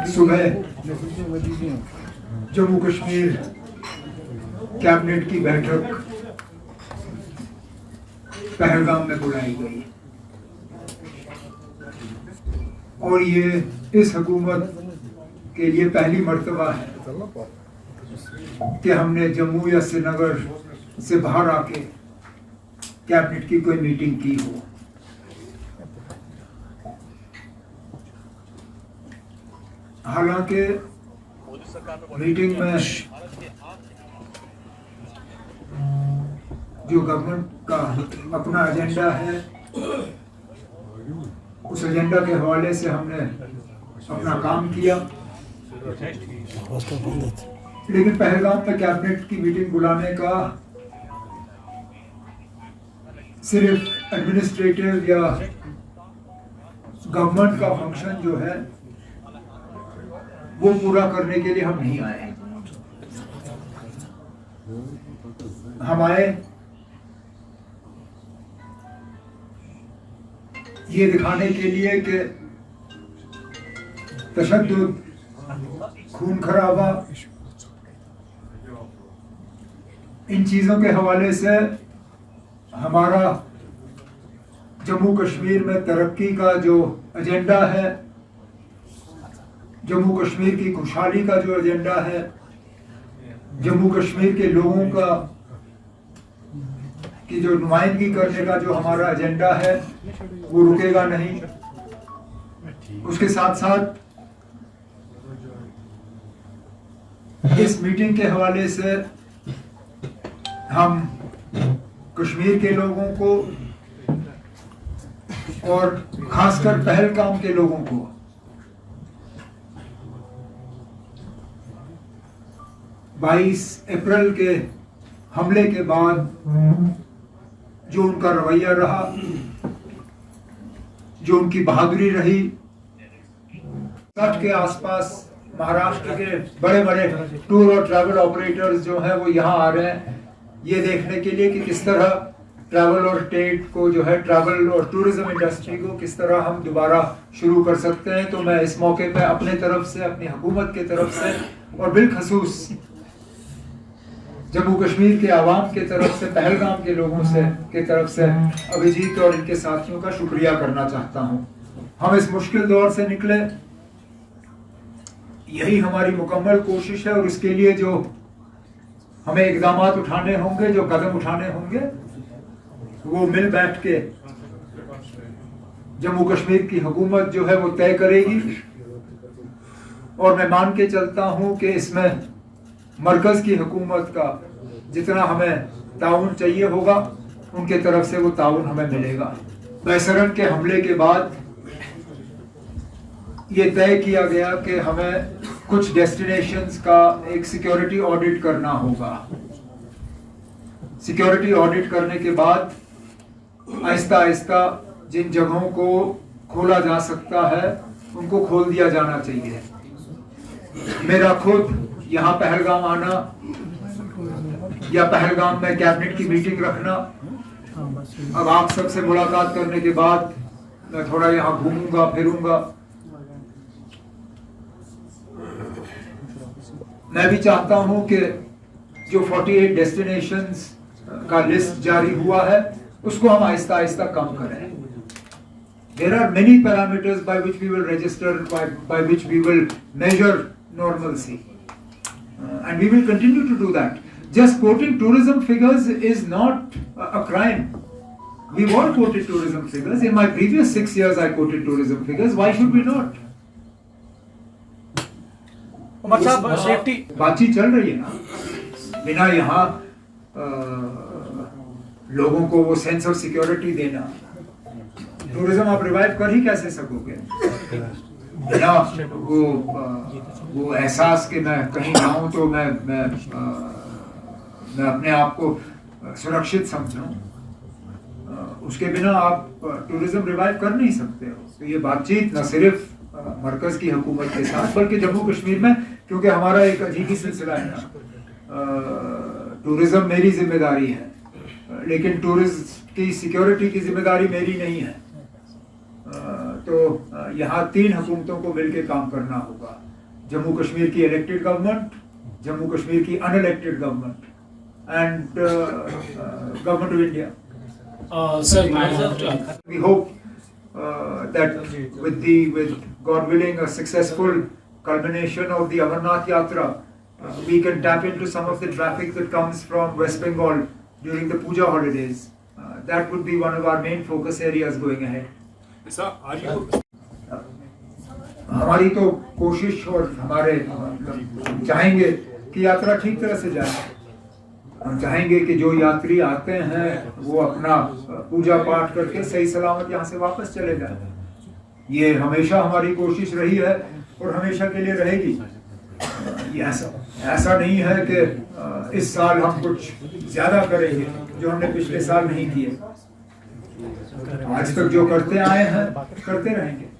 सुबह जम्मू कश्मीर कैबिनेट की बैठक पहलगाम में बुलाई गई और ये इस हुकूमत के लिए पहली मर्तबा है कि हमने जम्मू या श्रीनगर से बाहर आके कैबिनेट की कोई मीटिंग की हो। हालांकि मीटिंग में जो गवर्नमेंट का अपना एजेंडा है, उस एजेंडा के हवाले से हमने अपना काम किया, लेकिन पहलगाम में कैबिनेट की मीटिंग बुलाने का सिर्फ एडमिनिस्ट्रेटिव या गवर्नमेंट का फंक्शन जो है वो पूरा करने के लिए हम नहीं आए। हम आए ये दिखाने के लिए कि तशद्दुद, खून खराबा, इन चीजों के हवाले से हमारा जम्मू कश्मीर में तरक्की का जो एजेंडा है, जम्मू कश्मीर की खुशहाली का जो एजेंडा है, जम्मू कश्मीर के लोगों का की जो नुमाइंदगी करने का जो हमारा एजेंडा है वो रुकेगा नहीं। उसके साथ साथ इस मीटिंग के हवाले से हम कश्मीर के लोगों को और खासकर पहलगाम के लोगों को बाईस अप्रैल के हमले के बाद जो उनका रवैया रहा, जो उनकी बहादुरी रही, तट के आसपास महाराष्ट्र के बड़े बड़े टूर और ट्रैवल ऑपरेटर्स जो हैं वो यहाँ आ रहे हैं ये देखने के लिए कि किस तरह ट्रैवल और स्टेट को जो है ट्रैवल और टूरिज्म इंडस्ट्री को किस तरह हम दोबारा शुरू कर सकते हैं। तो मैं इस मौके पे अपने तरफ से, अपनी हुकूमत के तरफ से और बिलखसूस जम्मू कश्मीर के आवाम के तरफ से, पहलगाम के लोगों से के तरफ से अभिजीत और इनके साथियों का शुक्रिया करना चाहता हूँ। हम इस मुश्किल दौर से निकले, यही हमारी मुकम्मल कोशिश है और इसके लिए जो हमें इकदाम उठाने होंगे, जो कदम उठाने होंगे, वो मिल बैठ के जम्मू कश्मीर की हुकूमत जो है वो तय करेगी। और मैं मान के चलता हूं कि इसमें मरकज की हुकूमत का जितना हमें ताउन चाहिए होगा उनके तरफ से वो ताउन हमें मिलेगा। बैसरन के हमले के बाद ये तय किया गया कि हमें कुछ डेस्टिनेशंस का एक सिक्योरिटी ऑडिट करना होगा। सिक्योरिटी ऑडिट करने के बाद आहिस्ता आहिस्ता जिन जगहों को खोला जा सकता है उनको खोल दिया जाना चाहिए। मेरा खुद यहाँ पहलगाम आना या पहलगाम में कैबिनेट की मीटिंग रखना, अब आप सबसे मुलाकात करने के बाद मैं थोड़ा यहाँ घूमूंगा फिरूंगा। मैं भी चाहता हूं कि जो 48 डेस्टिनेशंस का लिस्ट जारी हुआ है उसको हम आहिस्ता आहिस्ता कम करें। There are many parameters by which we will register, by which we will measure normalcy, and we will continue to do that. Just quoting tourism figures is not a crime. We've all quoted tourism figures. In my previous 6 years, I quoted tourism figures. Why should we not? Safety बातचीत चल रही है ना, बिना यहाँ लोगों को वो सेंस ऑफ सिक्योरिटी देना, टूरिज्म आप रिवाइव कर ही कैसे सकोगे बिना वो एहसास कि मैं कहीं जाऊं तो मैं अपने आप को सुरक्षित समझूं, उसके बिना आप टूरिज्म रिवाइव कर नहीं सकते हो। तो ये बातचीत न सिर्फ मरकज की हुकूमत के साथ बल्कि जम्मू कश्मीर में, क्योंकि हमारा एक अजीब सिलसिला है ना, टूरिज्म मेरी जिम्मेदारी है लेकिन टूरिस्ट की सिक्योरिटी की जिम्मेदारी मेरी नहीं है। तो यहाँ 3 हुकूमतों को मिलकर काम करना होगा। जम्मू कश्मीर की इलेक्टेड गवर्नमेंट, जम्मू कश्मीर की unelected government and government of India. Sir, We hope that with God willing a successful culmination of the Amarnath Yatra, we can tap into some of the traffic that comes from West Bengal during the puja holidays. That would be one of our main focus areas going ahead. Sir, are you हमारी तो कोशिश और हमारे चाहेंगे कि यात्रा ठीक तरह से जाए. हम चाहेंगे कि जो यात्री आते हैं वो अपना पूजा पाठ करके सही सलामत यहाँ से वापस चले जाए. ये हमेशा हमारी कोशिश रही है और हमेशा के लिए रहेगी. ये ऐसा नहीं है कि इस साल हम कुछ ज्यादा करेंगे जो हमने पिछले साल नहीं किए. आज तक जो करते आए हैं करते रहेंगे.